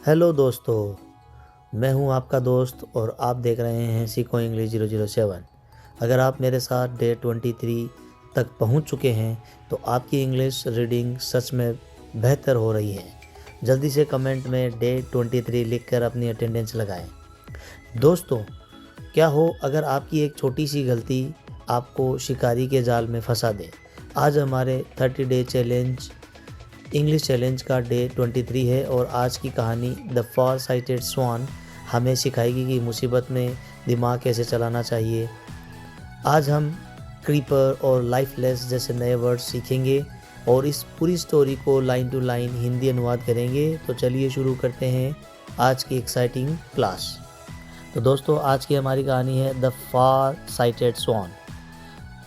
Hello दोस्तों, मैं हूं आपका दोस्त और आप देख रहे हैं सीखो इंग्लिश 007। अगर आप मेरे साथ डे 23 तक पहुंच चुके हैं तो आपकी इंग्लिश रीडिंग सच में बेहतर हो रही है। जल्दी से कमेंट में डे 23 लिखकर अपनी अटेंडेंस लगाएं। दोस्तों, क्या हो अगर आपकी एक छोटी सी गलती आपको शिकारी के जाल में फंसा दे। आज हमारे 30 डे चैलेंज इंग्लिश चैलेंज का डे 23 है और आज की कहानी द फार साइटेड स्वान हमें सिखाएगी कि मुसीबत में दिमाग कैसे चलाना चाहिए। आज हम क्रीपर और लाइफलेस जैसे नए वर्ड सीखेंगे और इस पूरी स्टोरी को लाइन टू लाइन हिंदी अनुवाद करेंगे। तो चलिए शुरू करते हैं आज की एक्साइटिंग क्लास। तो दोस्तों, आज की हमारी कहानी है the far sighted swan.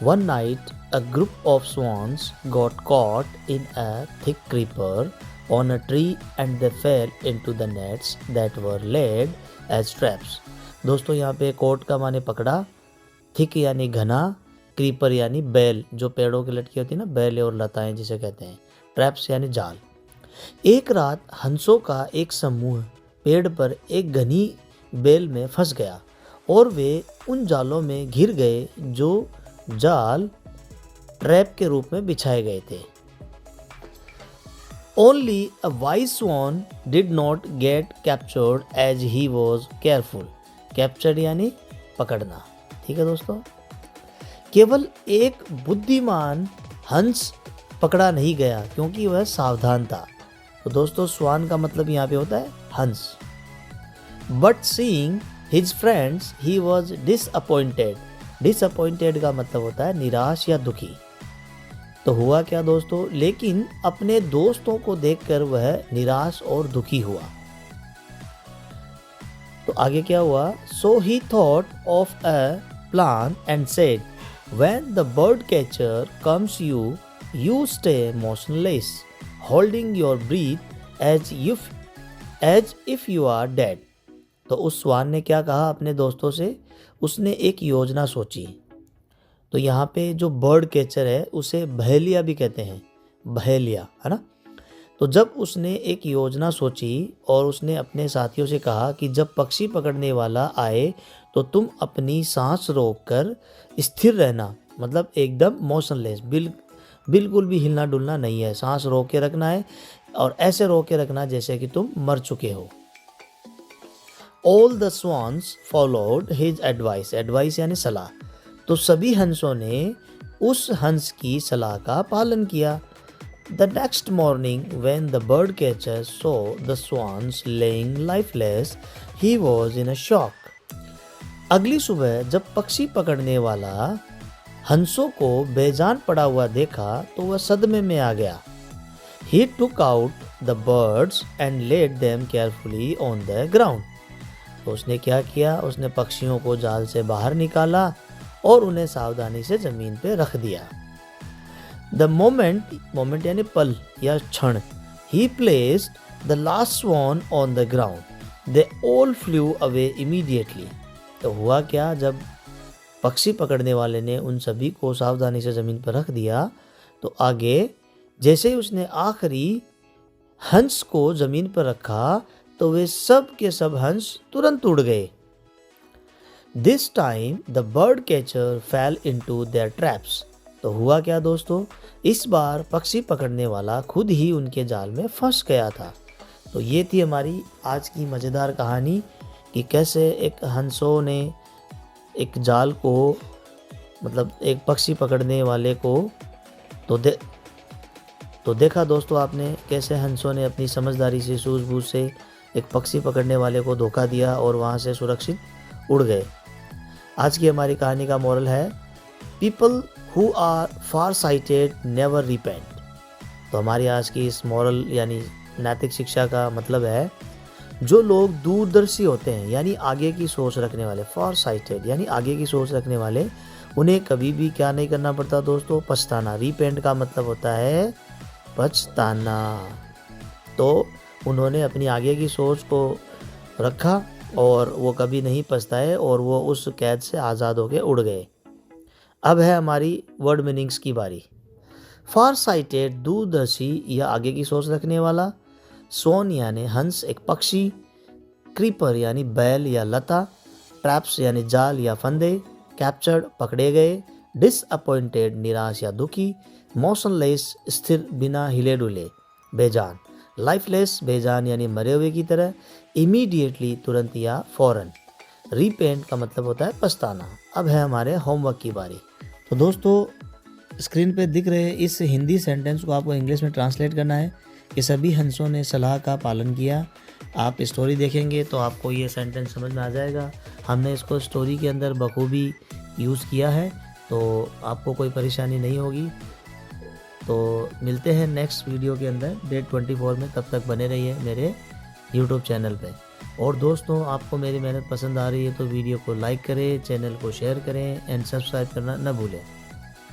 One night, a group of swans got caught in a thick creeper on a tree and they fell into the nets that were laid as traps. दोस्तों, यहाँ पे कोट का माने पकड़ा, thick यानी घना, creeper यानी बैल जो पेड़ों की लटकी होती है ना, बैल और लताएं जिसे कहते हैं, ट्रैप्स यानी जाल। एक रात हंसों का एक समूह पेड़ पर एक घनी बेल में फंस गया और वे उन जालों में घिर गए जो जाल ट्रैप के रूप में बिछाए गए थे। Only a wise swan did not get captured as he was careful. Captured यानी पकड़ना। ठीक है दोस्तों, केवल एक बुद्धिमान हंस पकड़ा नहीं गया क्योंकि वह सावधान था। तो दोस्तों, स्वान का मतलब यहाँ पे होता है हंस। But seeing his friends, he was disappointed. Disappointed का मतलब होता है निराश या दुखी। तो हुआ क्या दोस्तों, लेकिन अपने दोस्तों को देखकर वह निराश और दुखी हुआ। तो आगे क्या हुआ, so he thought of a plan and said when the bird catcher comes you stay motionless holding your breath as if you are dead. तो उस स्वान ने क्या कहा अपने दोस्तों से, उसने एक योजना सोची। तो यहाँ पे जो बर्ड कैचर है उसे बहेलिया भी कहते हैं, बहेलिया है ना। तो जब उसने एक योजना सोची और उसने अपने साथियों से कहा कि जब पक्षी पकड़ने वाला आए तो तुम अपनी सांस रोककर स्थिर रहना, मतलब एकदम मोशनलेस, बिल्कुल भी हिलना डुलना नहीं है, सांस रोक के रखना है और ऐसे रोक के रखना जैसे कि तुम मर चुके हो। All the swans followed his advice. Advice यानी सलाह। तो सभी हंसों ने उस हंस की सलाह का पालन किया। The next morning, when the bird catcher saw the swans laying lifeless, he was in a shock. अगली सुबह जब पक्षी पकड़ने वाला हंसों को बेजान पड़ा हुआ देखा तो वह सदमे में आ गया। He took out the birds and laid them carefully on the ground. तो उसने क्या किया, उसने पक्षियों को जाल से बाहर निकाला और उन्हें सावधानी से जमीन पे रख दिया। द मोमेंट यानी पल या क्षण, ही placed the last sworn on the ground they all flu away immediately. तो हुआ क्या, जब पक्षी पकड़ने वाले ने उन सभी को सावधानी से जमीन पर रख दिया तो आगे जैसे ही उसने आखिरी हंस को जमीन पर रखा तो वे सब के सब हंस तुरंत उड़ गए। This time the bird catcher fail into their traps. तो हुआ क्या दोस्तों, इस बार पक्षी पकड़ने वाला खुद ही उनके जाल में फंस गया था। तो ये थी हमारी आज की मज़ेदार कहानी कि कैसे एक हंसों ने एक जाल को, मतलब एक पक्षी पकड़ने वाले को तो देखा दोस्तों आपने कैसे हंसों ने अपनी समझदारी से, सूझबूझ से एक पक्षी पकड़ने वाले को धोखा दिया और वहाँ से सुरक्षित उड़ गए। आज की हमारी कहानी का मोरल है, people who are far sighted never repent. तो हमारी आज की इस मोरल यानी नैतिक शिक्षा का मतलब है, जो लोग दूरदर्शी होते हैं यानी आगे की सोच रखने वाले, फार साइटेड यानी आगे की सोच रखने वाले, उन्हें कभी भी क्या नहीं करना पड़ता दोस्तों, पछताना। रिपेंट का मतलब होता है पछताना। तो उन्होंने अपनी आगे की सोच को रखा और वो कभी नहीं पछताए और वो उस कैद से आज़ाद होकर उड़ गए। अब है हमारी वर्ड मीनिंग्स की बारी। फार साइटेड दूरदर्शी या आगे की सोच रखने वाला, स्वॉन यानी हंस एक पक्षी, क्रीपर यानी बैल या लता, ट्रैप्स यानी जाल या फंदे, कैप्चर्ड पकड़े गए, डिसअपॉइंटेड निराश या दुखी, मोशनलेस स्थिर बिना हिले डुले बेजान, लाइफलेस बेजान यानी मरे हुए की तरह, इमीडिएटली तुरंत या फौरन। रीपेंट का मतलब होता है पछताना। अब है हमारे होमवर्क की बारी। तो दोस्तों स्क्रीन पे दिख रहे इस हिंदी सेंटेंस को आपको इंग्लिश में ट्रांसलेट करना है कि सभी हंसों ने सलाह का पालन किया। आप स्टोरी देखेंगे तो आपको ये सेंटेंस समझ में आ जाएगा। हमने इसको स्टोरी के अंदर बखूबी यूज़ किया है, तो आपको कोई परेशानी नहीं होगी। तो मिलते हैं नेक्स्ट वीडियो के अंदर डेट 24 में। तब तक बने रहिए मेरे यूट्यूब चैनल पे। और दोस्तों आपको मेरी मेहनत पसंद आ रही है तो वीडियो को लाइक करें, चैनल को शेयर करें एंड सब्सक्राइब करना न भूलें।